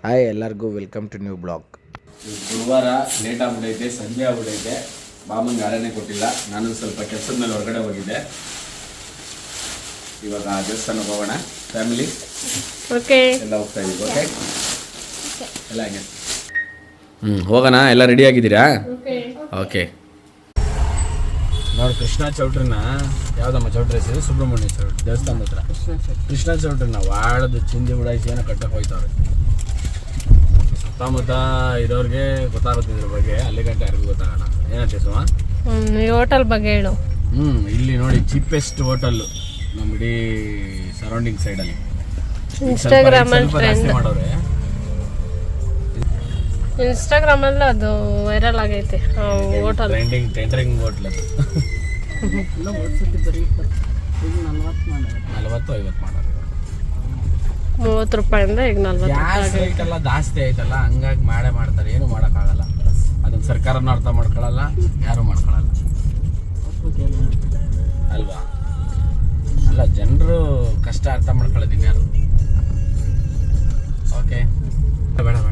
Hi ಎಲ್ಲರಿಗೂ welcome to new blog. ಗುರುವಾರ late ಆಗ್ಬಿಟ್ಟೈತೆ, ಸಂಜೆ ಆಗ್ಬಿಟ್ಟೈತೆ. ಬಾಮಂಗೆ ಆರನೇ ಕೊಟ್ಟಿಲ್ಲ. ನಾನು ಸ್ವಲ್ಪ ಕೆಲಸದ ಮೇಲೆ ಹೊರಗಡೆ ಹೋಗಿದ್ದೆ. ಇವಾಗ ದೇವಸ್ಥಾನಕ್ಕೆ ಹೋಗೋಣ, ಫ್ಯಾಮಿಲಿ ಎಲ್ಲ ಹೋಗ್ತಾ ಇದ್ದೀವಿ. ಓಕೆ ಎಲ್ಲ ಹಂಗೆ ಹೋಗೋಣ. ಎಲ್ಲ ರೆಡಿ ಆಗಿದ್ದೀರಾ? ಓಕೆ. ನೋಡಿ ಕೃಷ್ಣ ಚೌಟ್ರಿನ, ಯಾವುದಮ್ಮ ಚೌಟ್ರಿ ಹೆಸರು? ಸುಬ್ರಹ್ಮಣ್ಯ ಚೌಟ್ರಿ ದೇವಸ್ಥಾನದ ಹತ್ರ ಕೃಷ್ಣ ಚೌಟ್ರಿನ ವಾಡದು ಚಿಂದಿ ಉಡಾಯಿಸಿ ಏನೋ ಕಟ್ಟಕ್ಕೆ ಹೋಯ್ತವ್ರೆ. ಸುತ್ತಮುತ್ತ ಇರೋರಿಗೆ ಗೊತ್ತಾಗುತ್ತೆ ಇದ್ರ ಬಗ್ಗೆ, ಅಲ್ಲಿ ಗಂಟೆ ಯಾರಿಗೂ ಗೊತ್ತಾಗೋಣ. ಏನಂತೆ ಸುಮ ಹೋಟೆಲ್ ಬಗ್ಗೆ ಹೇಳು. ಇಲ್ಲಿ ನೋಡಿ ಚೀಪೆಸ್ಟ್ ಹೋಟೆಲ್ ನಮ್ಮ ಇಡೀ ಸರೌಂಡಿಂಗ್ ಸೈಡಲ್ಲಿ. ಇನ್ಸ್ಟಾಗ್ರಾಮಲ್ಲಿ ಅದು ವೈರಲ್ ಆಗೈತೆ ಹೋಟೆಲ್, ಟ್ರೆಂಡಿಂಗ್ ಹೋಟೆಲ್ ಅದು. 40-50 ಮಾಡೋದು. 30 ರೂಪಾಯಿಂದ ಈಗ 40 ಗ್ಯಾಸ್ ರೇಟ್ ಎಲ್ಲ ಜಾಸ್ತಿ ಆಯ್ತಲ್ಲ, ಹಂಗಾಗಿ ಮಾಡ್ತಾರೆ. ಏನು ಮಾಡೋಕ್ಕಾಗಲ್ಲ. ಅದನ್ನ ಸರ್ಕಾರನೂ ಅರ್ಥ ಮಾಡ್ಕೊಳ್ಳಲ್ಲ, ಯಾರು ಮಾಡ್ಕೊಳ್ಳಲ್ಲ ಅಲ್ವಾ? ಅಲ್ಲ, ಜನರು ಕಷ್ಟ ಅರ್ಥ ಮಾಡ್ಕೊಳ್ಳೋದಿಲ್ಲ ಯಾರು. ಓಕೆ, ಬೇಡ ಸಾಕು.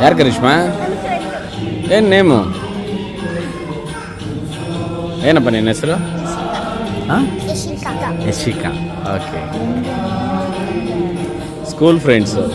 ಯಾರು ಕರಿಷ್ಮಾ? ಏನು ನೇಮು? ಏನಪ್ಪ ನಿನ್ನ ಹೆಸರು? ಹಾಂ, Yashika. Okay, school friends.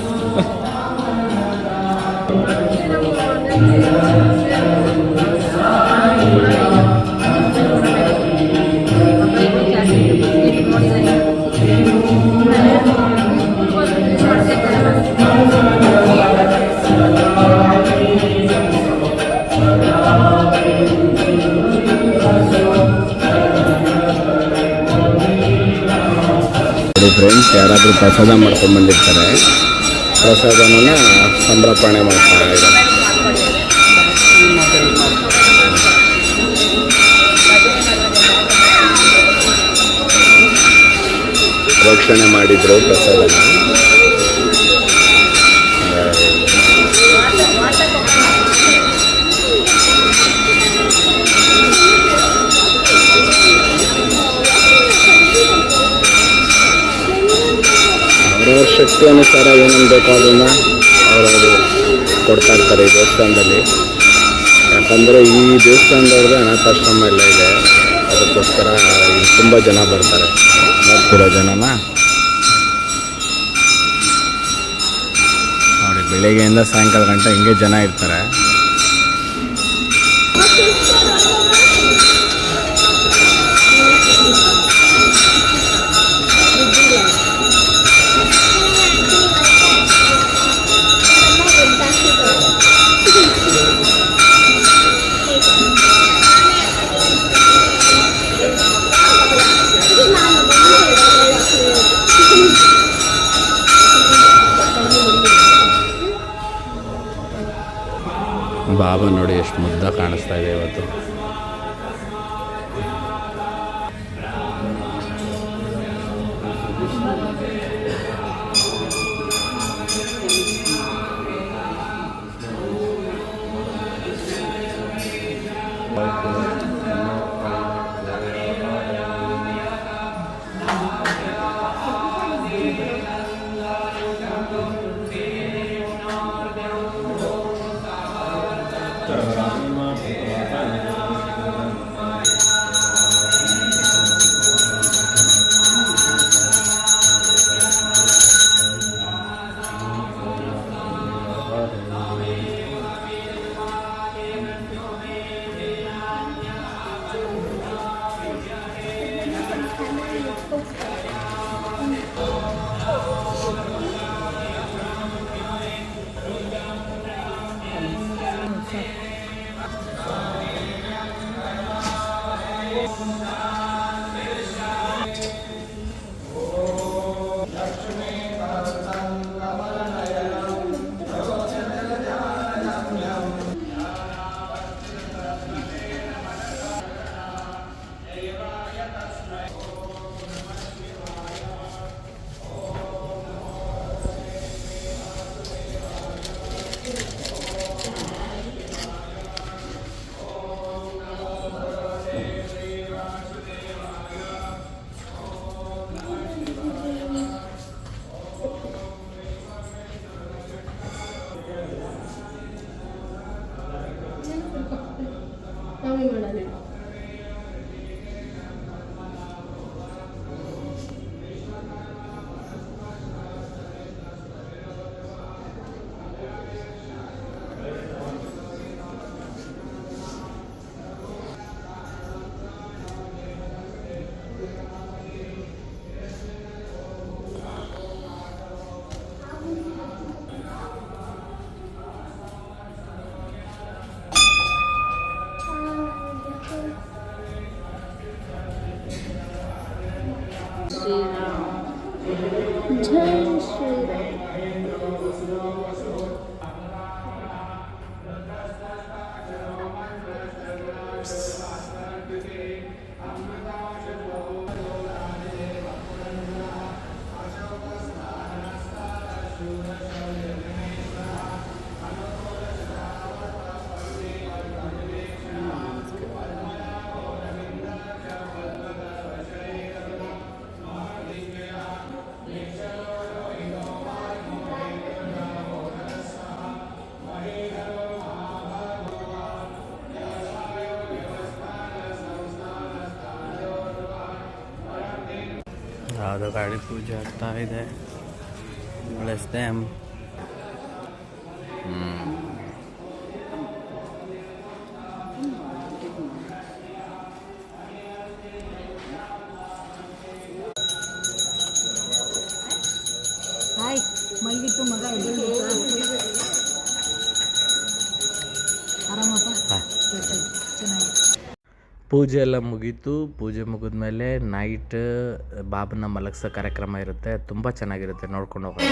Friends ಯಾರಾದರೂ ಪ್ರಸಾದ ಮಾಡ್ಕೊಂಡು ಬಂದಿರ್ತಾರೆ, ಪ್ರಸಾದನ ಸಂಭ್ರಮಣೆ ಮಾಡ್ತಾರೆ. ಪ್ರೋಕ್ಷಣೆ ಮಾಡಿದ್ರು ಪ್ರಸಾದನ. ಅವ್ರವ್ರ ಶಕ್ತಿ ಅನುಸಾರ ಏನೇನು ಬೇಕೋ ಅದನ್ನು ಅವರು ಕೊಡ್ತಾ ಇರ್ತಾರೆ ಈ ದೇವಸ್ಥಾನದಲ್ಲಿ. ಯಾಕಂದರೆ ಈ ದೇವಸ್ಥಾನದವ್ರದ್ದು ಅನಾಥಾಶ್ರಮ ಎಲ್ಲ ಇದೆ, ಅದಕ್ಕೋಸ್ಕರ ಇಲ್ಲಿ ತುಂಬ ಜನ ಬರ್ತಾರೆ. ನೋಡ್ತಿರೋ ಜನನ ನೋಡಿ, ಬೆಳಿಗ್ಗೆಯಿಂದ ಸಾಯಂಕಾಲ ಗಂಟೆ ಹಿಂಗೆ ಜನ ಇರ್ತಾರೆ. ಬಾಬಾ ನೋಡಿ ಎಷ್ಟು ಮುದ್ದ ಕಾಣಿಸ್ತಾ ಇದೆ ಇವತ್ತು. ಜೈ ಶ್ರೀರಾಮ್. ಯಾವುದೋ ಗಾಡಿ ಪೂಜೆ ಆಗ್ತಾ ಇದೆ. Bless them. ಹಾಯ್, ಮಲಗಿತ್ತು ಮಗ ಎದ್ದೇಳ್ಬೇಕಾ? ಆರಾಮಪ್ಪ? ಚೆನ್ನಾಗಿ. ಪೂಜೆ ಎಲ್ಲ ಮುಗೀತು. ಪೂಜೆ ಮುಗಿದ್ಮೇಲೆ ನೈಟ್ ಬಾಬನ ಮಲಗಿಸೋ ಕಾರ್ಯಕ್ರಮ ಇರುತ್ತೆ. ತುಂಬ ಚೆನ್ನಾಗಿರುತ್ತೆ, ನೋಡ್ಕೊಂಡು ಹೋಗೋಣ.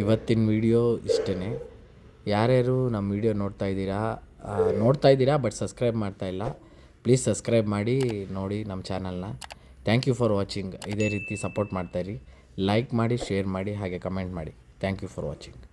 ಇವತ್ತಿನ ವಿಡಿಯೋ ಇಷ್ಟೇ. ಯಾರ್ಯಾರು ನಮ್ಮ ವಿಡಿಯೋ ನೋಡ್ತಾ ಇದ್ದೀರಾ ಬಟ್ ಸಬ್ಸ್ಕ್ರೈಬ್ ಮಾಡ್ತಾಯಿಲ್ಲ, ಪ್ಲೀಸ್ ಸಬ್ಸ್ಕ್ರೈಬ್ ಮಾಡಿ ನೋಡಿ ನಮ್ಮ ಚಾನಲ್ನ. Thank you for watching. ಇದೇ ರೀತಿ ಸಪೋರ್ಟ್ ಮಾಡ್ತಾಯಿರಿ. ಲೈಕ್ ಮಾಡಿ, ಶೇರ್ ಮಾಡಿ, ಹಾಗೆ ಕಮೆಂಟ್ ಮಾಡಿ. Thank you for watching.